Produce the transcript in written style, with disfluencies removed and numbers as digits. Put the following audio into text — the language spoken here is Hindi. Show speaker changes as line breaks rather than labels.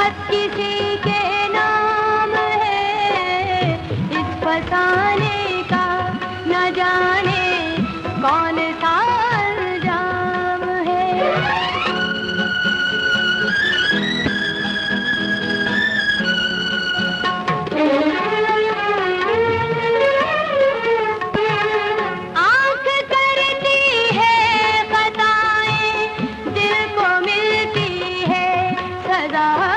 खत किसी के नाम है, इस फसाने का न जाने कौन सा इल्जाम है। आँख करती है खताएं, दिल को मिलती है सजा।